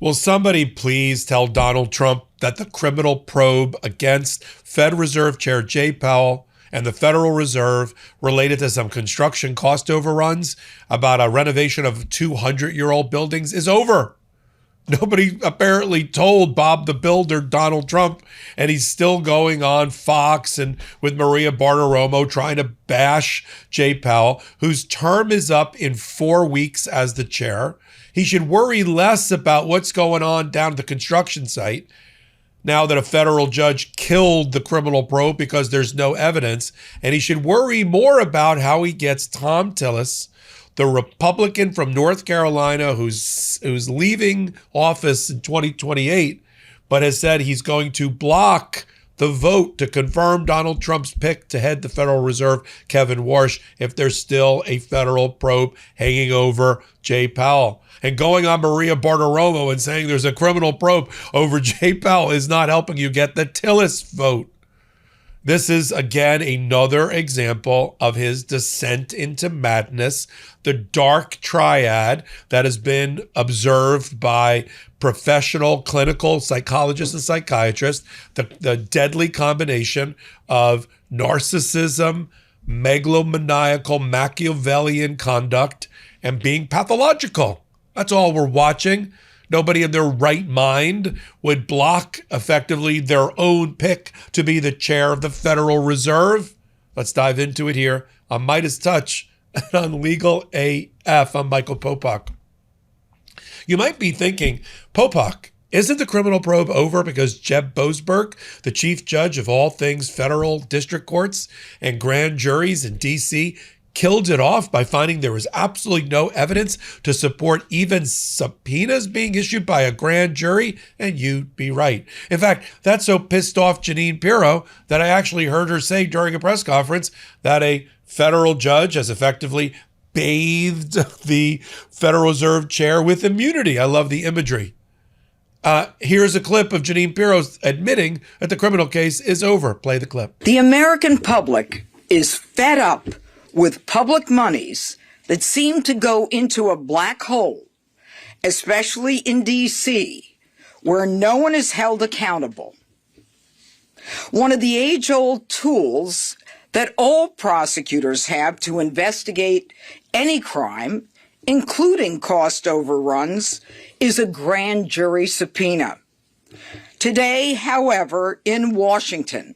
Will somebody please tell Donald Trump that the criminal probe against Fed Reserve Chair Jay Powell and the Federal Reserve related to some construction cost overruns about a renovation of 200-year-old buildings is over? Nobody apparently told Bob the Builder, Donald Trump, and he's still going on Fox and with Maria Bartiromo trying to bash Jay Powell, whose term is up in 4 weeks as the chair. He should worry less about what's going on down at the construction site now that a federal judge killed the criminal probe because there's no evidence. And he should worry more about how he gets Tom Tillis, the Republican from North Carolina who's leaving office in 2028, but has said he's going to block the vote to confirm Donald Trump's pick to head the Federal Reserve, Kevin Warsh, if there's still a federal probe hanging over Jay Powell. And going on Maria Bartiromo and saying there's a criminal probe over Jay Powell is not helping you get the Tillis vote. This is, again, another example of his descent into madness, the dark triad that has been observed by professional clinical psychologists and psychiatrists, the deadly combination of narcissism, megalomaniacal, Machiavellian conduct, and being pathological. That's all we're watching. Nobody in their right mind would block effectively their own pick to be the chair of the Federal Reserve. Let's dive into it here on MeidasTouch and on Legal AF. I'm Michael Popok. You might be thinking, Popok, isn't the criminal probe over because Jeb Boasberg, the chief judge of all things federal district courts and grand juries in D.C., killed it off by finding there was absolutely no evidence to support even subpoenas being issued by a grand jury? And you'd be right. In fact, that so pissed off Jeanine Pirro that I actually heard her say during a press conference that a federal judge has effectively bathed the Federal Reserve chair with immunity. I love the imagery. Here's a clip of Jeanine Pirro admitting that the criminal case is over. Play the clip. The American public is fed up with public monies that seem to go into a black hole, especially in D.C., where no one is held accountable. One of the age-old tools that all prosecutors have to investigate any crime, including cost overruns, is a grand jury subpoena. Today, however, in Washington,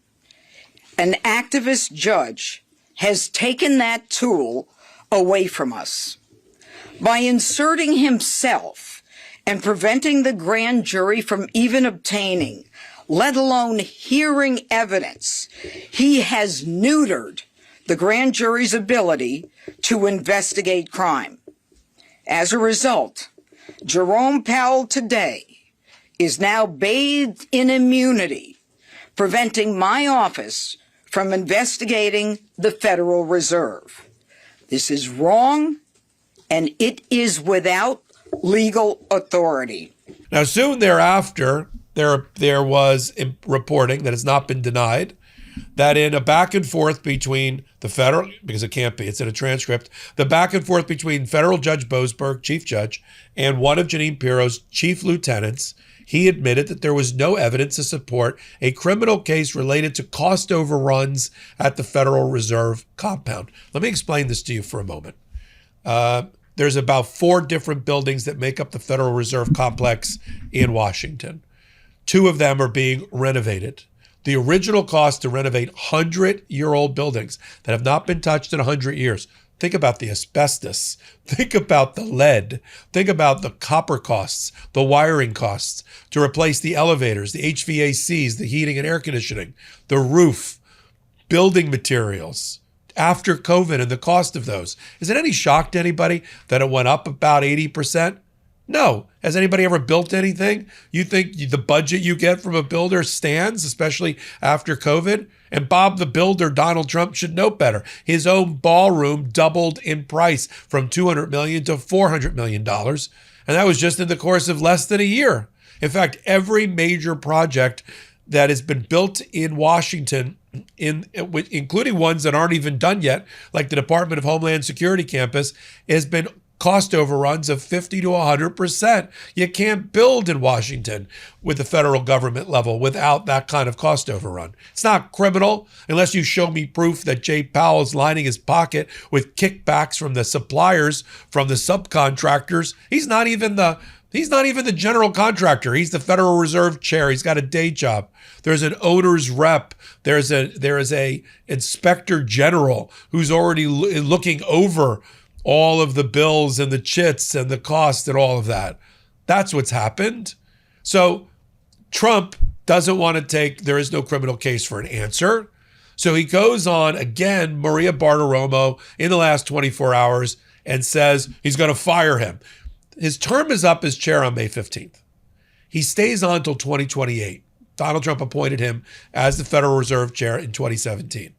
an activist judge has taken that tool away from us. By inserting himself and preventing the grand jury from even obtaining, let alone hearing evidence, he has neutered the grand jury's ability to investigate crime. As a result, Jerome Powell today is now bathed in immunity, preventing my office from investigating the Federal Reserve. This is wrong, and it is without legal authority. Now, soon thereafter, there was reporting that has not been denied that in a back and forth between the federal, because it can't be, it's in a transcript, the back and forth between federal Judge Boasberg, chief judge, and one of Jeanine Pirro's chief lieutenants, he admitted that there was no evidence to support a criminal case related to cost overruns at the Federal Reserve compound. Let me explain this to you for a moment. There's about 4 different buildings that make up the Federal Reserve complex in Washington. 2 of them are being renovated. The original cost to renovate 100-year-old buildings that have not been touched in 100 years. Think about the asbestos. Think about the lead. Think about the copper costs, the wiring costs to replace the elevators, the HVACs, the heating and air conditioning, the roof, building materials after COVID and the cost of those. Is it any shock to anybody that it went up about 80%? No. Has anybody ever built anything? You think the budget you get from a builder stands, especially after COVID? And Bob the Builder, Donald Trump, should know better. His own ballroom doubled in price from $200 million to $400 million. And that was just in the course of less than a year. In fact, every major project that has been built in Washington, including ones that aren't even done yet, like the Department of Homeland Security campus, has been cost overruns of 50 to 100%. You can't build in Washington with the federal government level without that kind of cost overrun. It's not criminal unless you show me proof that Jay Powell is lining his pocket with kickbacks from the suppliers, from the subcontractors. He's not even the general contractor. He's the Federal Reserve chair. He's got a day job. There's an owner's rep. There is a inspector general who's already looking over all of the bills and the chits and the cost and all of that. That's what's happened. So Trump doesn't want to take, there is no criminal case for an answer. So he goes on again, Maria Bartiromo, in the last 24 hours and says he's going to fire him. His term is up as chair on May 15th. He stays on until 2028. Donald Trump appointed him as the Federal Reserve chair in 2017.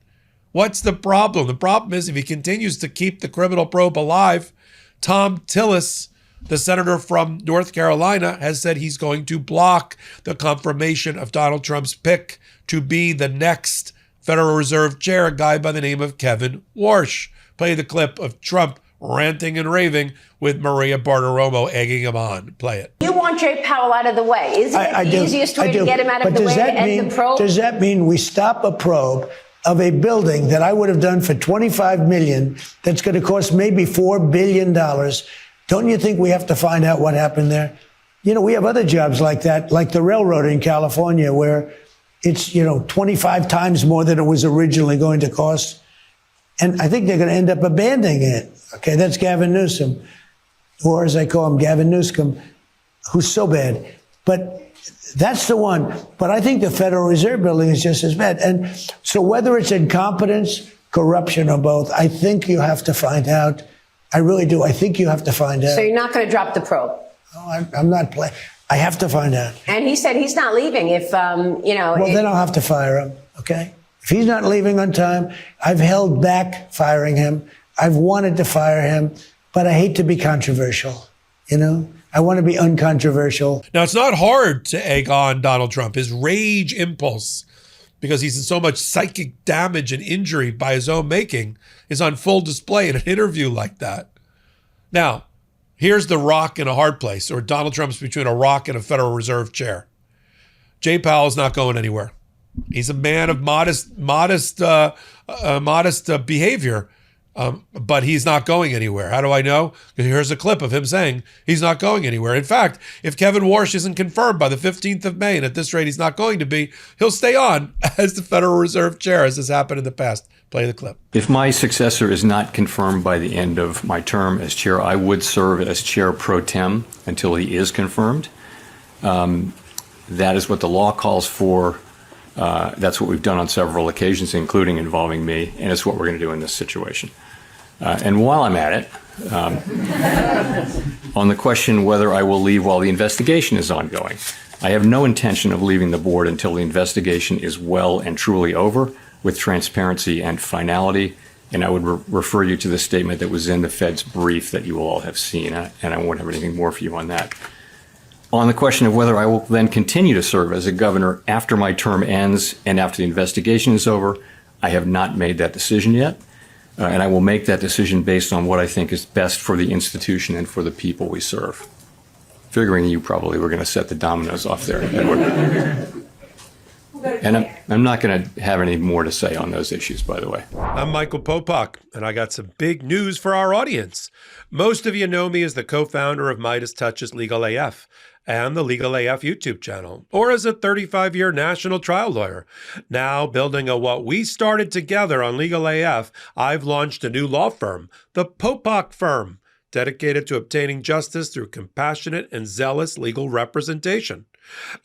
What's the problem? The problem is if he continues to keep the criminal probe alive, Tom Tillis, the senator from North Carolina, has said he's going to block the confirmation of Donald Trump's pick to be the next Federal Reserve chair, a guy by the name of Kevin Warsh. Play the clip of Trump ranting and raving with Maria Bartiromo egging him on. Play it. You want Jay Powell out of the way. Isn't it the easiest way to get him out of the way to end the probe? Does that mean we stop a probe of a building that I would have done for $25 million that's going to cost maybe $4 billion? Don't you think we have to find out what happened there? You know, we have other jobs like that, like the railroad in California, where it's, 25 times more than it was originally going to cost. And I think they're going to end up abandoning it. Okay, that's Gavin Newsom, or as I call him, Gavin Newscomb, who's so bad. But that's the one. But I think the Federal Reserve building is just as bad. And so whether it's incompetence, corruption, or both, I think you have to find out. I really do. I think you have to find out. So you're not going to drop the probe? No, I'm not playing. I have to find out. And he said he's not leaving if, Well, then I'll have to fire him, okay? If he's not leaving on time, I've held back firing him. I've wanted to fire him, but I hate to be controversial, I want to be uncontroversial. Now, it's not hard to egg on Donald Trump. His rage impulse, because he's in so much psychic damage and injury by his own making, is on full display in an interview like that. Now, here's the rock in a hard place, or Donald Trump's between a rock and a Federal Reserve chair. Jay Powell's not going anywhere. He's a man of modest behavior. But he's not going anywhere. How do I know? Because here's a clip of him saying he's not going anywhere. In fact, if Kevin Warsh isn't confirmed by the 15th of May, and at this rate he's not going to be, he'll stay on as the Federal Reserve chair, as has happened in the past. Play the clip. If my successor is not confirmed by the end of my term as chair, I would serve as chair pro tem until he is confirmed. That is what the law calls for. That's what we've done on several occasions, including involving me, and it's what we're going to do in this situation. And while I'm at it, on the question whether I will leave while the investigation is ongoing, I have no intention of leaving the board until the investigation is well and truly over, with transparency and finality. And I would refer you to the statement that was in the Fed's brief that you will all have seen, and I won't have anything more for you on that. On the question of whether I will then continue to serve as a governor after my term ends and after the investigation is over, I have not made that decision yet. And I will make that decision based on what I think is best for the institution and for the people we serve. Figuring you probably were going to set the dominoes off there, Edward. And I'm not going to have any more to say on those issues, by the way. I'm Michael Popok, and I got some big news for our audience. Most of you know me as the co-founder of MeidasTouch's Legal AF and the Legal AF YouTube channel, or as a 35-year national trial lawyer. Now, building on what we started together on Legal AF, I've launched a new law firm, the Popok Firm, dedicated to obtaining justice through compassionate and zealous legal representation.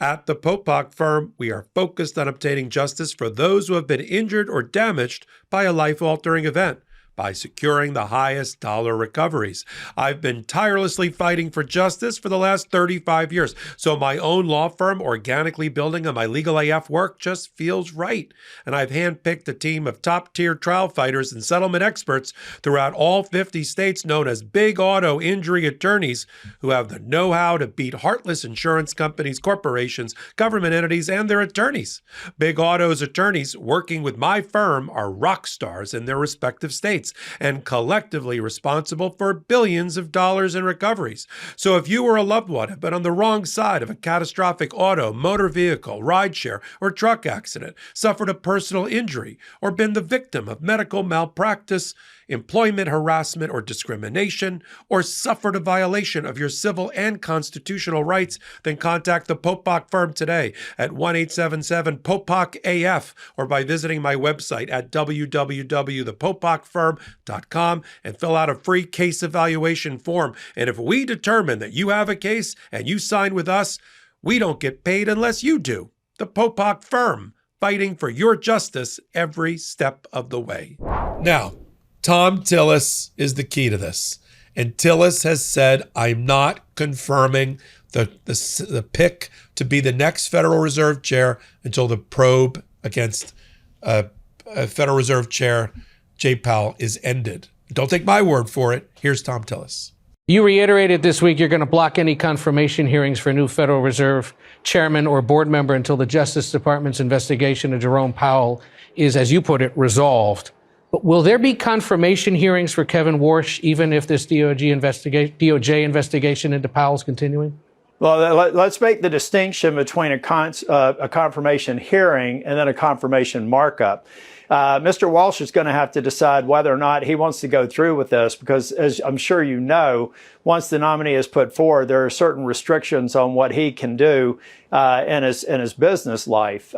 At the Popok Firm, we are focused on obtaining justice for those who have been injured or damaged by a life-altering event, by securing the highest dollar recoveries. I've been tirelessly fighting for justice for the last 35 years, so my own law firm organically building on my Legal AF work just feels right. And I've handpicked a team of top-tier trial fighters and settlement experts throughout all 50 states known as big auto injury attorneys who have the know-how to beat heartless insurance companies, corporations, government entities, and their attorneys. Big Auto's attorneys working with my firm are rock stars in their respective states. States and collectively responsible for billions of dollars in recoveries. So if you or a loved one have been on the wrong side of a catastrophic auto, motor vehicle, rideshare, or truck accident, suffered a personal injury, or been the victim of medical malpractice, employment harassment or discrimination, or suffered a violation of your civil and constitutional rights, then contact the Popok firm today at 1-877-POPOK-AF or by visiting my website at www.thepopokfirm.com and fill out a free case evaluation form. And if we determine that you have a case and you sign with us, we don't get paid unless you do. The Popok firm, fighting for your justice every step of the way. Now, Tom Tillis is the key to this. And Tillis has said, I'm not confirming the pick to be the next Federal Reserve Chair until the probe against Federal Reserve Chair Jay Powell is ended. Don't take my word for it. Here's Tom Tillis. You reiterated this week you're going to block any confirmation hearings for a new Federal Reserve chairman or board member until the Justice Department's investigation of Jerome Powell is, as you put it, resolved. But will there be confirmation hearings for Kevin Warsh, even if this DOJ investigation into Powell is continuing? Well, let's make the distinction between a confirmation hearing and then a confirmation markup. Mr. Walsh is going to have to decide whether or not he wants to go through with this, because as I'm sure you know, once the nominee is put forward, there are certain restrictions on what he can do in his business life.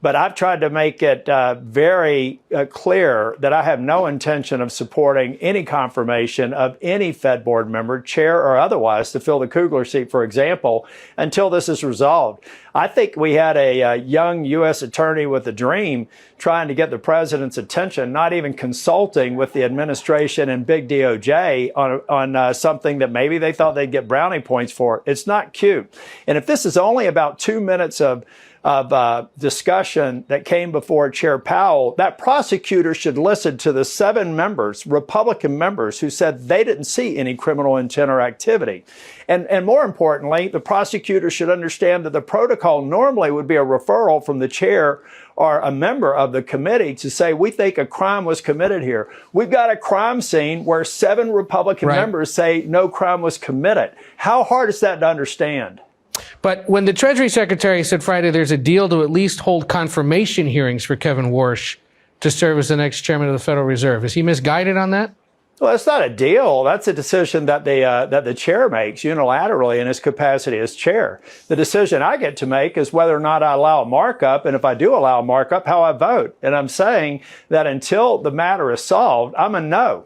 But I've tried to make it very clear that I have no intention of supporting any confirmation of any Fed board member, chair or otherwise, to fill the Kugler seat, for example, until this is resolved. I think we had a young U.S. attorney with a dream trying to get the president's attention, not even consulting with the administration and big DOJ on something that maybe they thought they'd get brownie points for. It's not cute. And if this is only about 2 minutes of discussion that came before Chair Powell, that prosecutor should listen to the 7 members, Republican members, who said they didn't see any criminal intent or activity. And more importantly, the prosecutor should understand that the protocol normally would be a referral from the chair or a member of the committee to say, we think a crime was committed here. We've got a crime scene where 7 Republican members say no crime was committed. How hard is that to understand? But when the Treasury Secretary said Friday there's a deal to at least hold confirmation hearings for Kevin Warsh to serve as the next chairman of the Federal Reserve, is he misguided on that? Well, that's not a deal. That's a decision that the chair makes unilaterally in his capacity as chair. The decision I get to make is whether or not I allow a markup, and if I do allow a markup, how I vote. And I'm saying that until the matter is solved, I'm a no.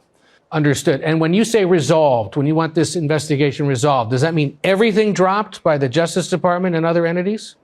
Understood. And when you say resolved, when you want this investigation resolved, does that mean everything dropped by the Justice Department and other entities?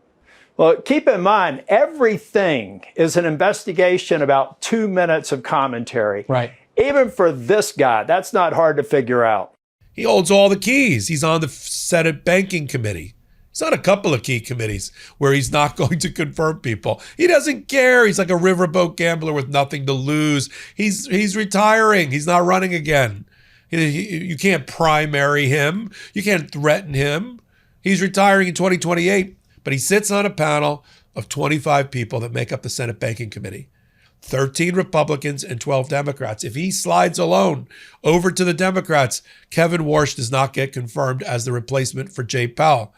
Well, keep in mind, everything is an investigation about 2 minutes of commentary. Right. Even for this guy, that's not hard to figure out. He holds all the keys. He's on the Senate Banking Committee. He's on a couple of key committees where he's not going to confirm people. He doesn't care. He's like a riverboat gambler with nothing to lose. He's retiring. He's not running again. You can't primary him. You can't threaten him. He's retiring in 2028, but he sits on a panel of 25 people that make up the Senate Banking Committee. 13 Republicans and 12 Democrats. If he slides alone over to the Democrats, Kevin Warsh does not get confirmed as the replacement for Jay Powell.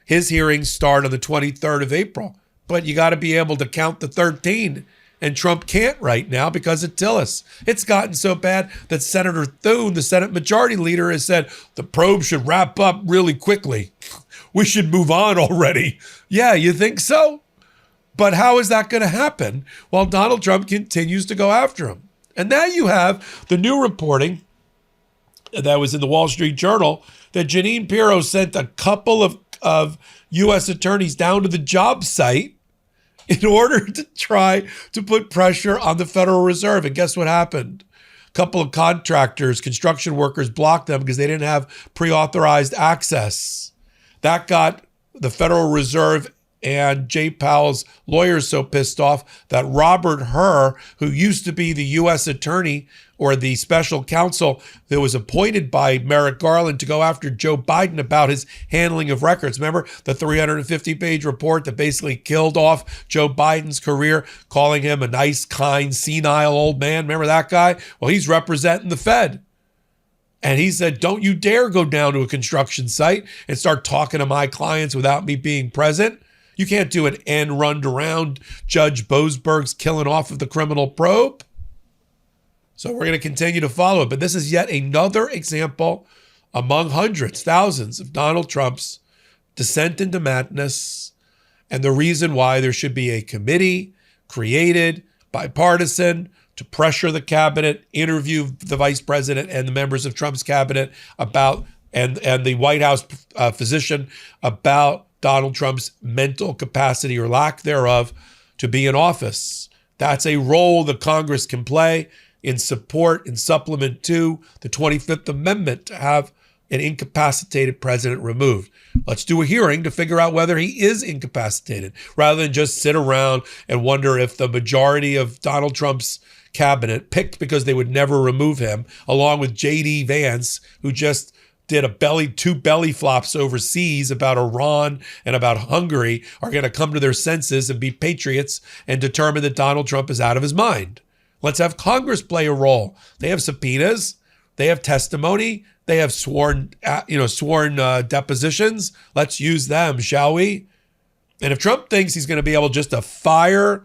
His hearings start on the 23rd of April, but you got to be able to count the 13, and Trump can't right now because of Tillis. It's gotten so bad that Senator Thune, the Senate Majority Leader, has said the probe should wrap up really quickly. We should move on already. Yeah, you think so? But how is that going to happen while Donald Trump continues to go after him? And now you have the new reporting that was in the Wall Street Journal that Jeanine Pirro sent a couple of U.S. attorneys down to the job site in order to try to put pressure on the Federal Reserve. And guess what happened? A couple of contractors, construction workers, blocked them because they didn't have pre-authorized access. That got the Federal Reserve and Jay Powell's lawyers so pissed off that Robert Hur, who used to be the U.S. attorney or the special counsel that was appointed by Merrick Garland to go after Joe Biden about his handling of records. Remember the 350-page report that basically killed off Joe Biden's career, calling him a nice, kind, senile old man? Remember that guy? Well, he's representing the Fed. And he said, don't you dare go down to a construction site and start talking to my clients without me being present. You can't do an end run around Judge Boasberg's killing off of the criminal probe. So we're going to continue to follow it. But this is yet another example among hundreds, thousands of Donald Trump's descent into madness, and the reason why there should be a committee created, bipartisan, to pressure the cabinet, interview the vice president and the members of Trump's cabinet about, and the White House physician about Donald Trump's mental capacity or lack thereof to be in office. That's a role that Congress can play in support, in supplement to the 25th Amendment, to have an incapacitated president removed. Let's do a hearing to figure out whether he is incapacitated, rather than just sit around and wonder if the majority of Donald Trump's cabinet, picked because they would never remove him, along with J.D. Vance, who just did two belly flops overseas about Iran and about Hungary, are going to come to their senses and be patriots and determine that Donald Trump is out of his mind. Let's have Congress play a role. They have subpoenas. They have testimony. They have sworn depositions. Let's use them, shall we? And if Trump thinks he's going to be able just to fire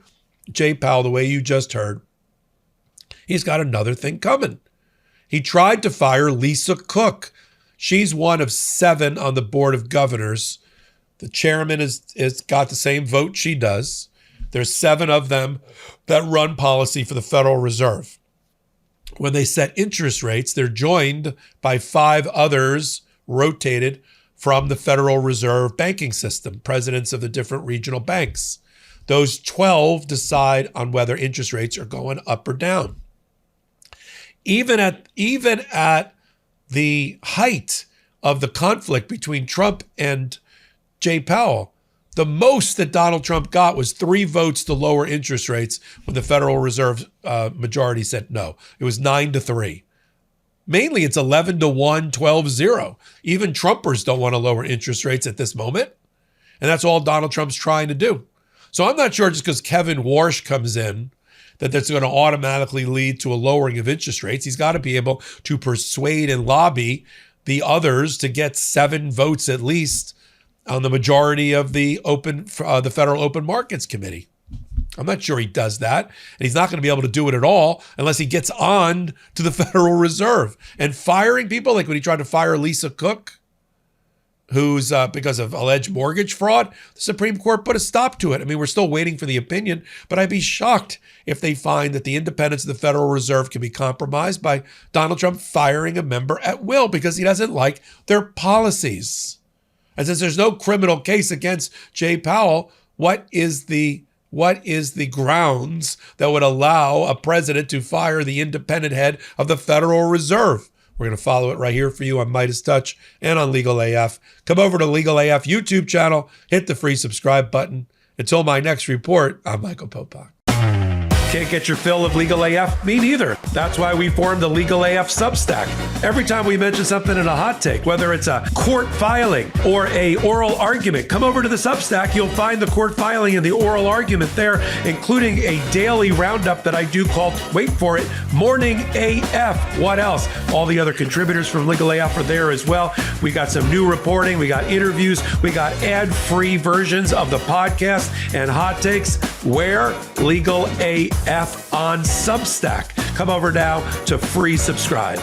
Jay Powell the way you just heard, he's got another thing coming. He tried to fire Lisa Cook. She's one of 7 on the board of governors. The chairman is got the same vote she does. There's 7 of them that run policy for the Federal Reserve. When they set interest rates, they're joined by 5 others rotated from the Federal Reserve banking system, presidents of the different regional banks. Those 12 decide on whether interest rates are going up or down. Even at the height of the conflict between Trump and Jay Powell, the most that Donald Trump got was 3 votes to lower interest rates when the Federal Reserve majority said no. It was 9-3. Mainly it's 11-1, 12-0. Even Trumpers don't want to lower interest rates at this moment. And that's all Donald Trump's trying to do. So I'm not sure just because Kevin Warsh comes in that that's going to automatically lead to a lowering of interest rates. He's got to be able to persuade and lobby the others to get 7 votes at least on the majority of the Federal Open Markets Committee. I'm not sure he does that. And he's not going to be able to do it at all unless he gets on to the Federal Reserve. And firing people, like when he tried to fire Lisa Cook, who's because of alleged mortgage fraud, the Supreme Court put a stop to it. I mean, we're still waiting for the opinion, but I'd be shocked if they find that the independence of the Federal Reserve can be compromised by Donald Trump firing a member at will because he doesn't like their policies. And since there's no criminal case against Jay Powell, what is the grounds that would allow a president to fire the independent head of the Federal Reserve? We're going to follow it right here for you on MeidasTouch and on Legal AF. Come over to Legal AF YouTube channel, hit the free subscribe button. Until my next report, I'm Michael Popok. Can't get your fill of Legal AF? Me neither. That's why we formed the Legal AF Substack. Every time we mention something in a hot take, whether it's a court filing or a oral argument, come over to the Substack. You'll find the court filing and the oral argument there, including a daily roundup that I do called, wait for it, Morning AF. What else? All the other contributors from Legal AF are there as well. We got some new reporting. We got interviews. We got ad-free versions of the podcast and hot takes. Where? Legal AF on Substack. Come over now to free subscribe.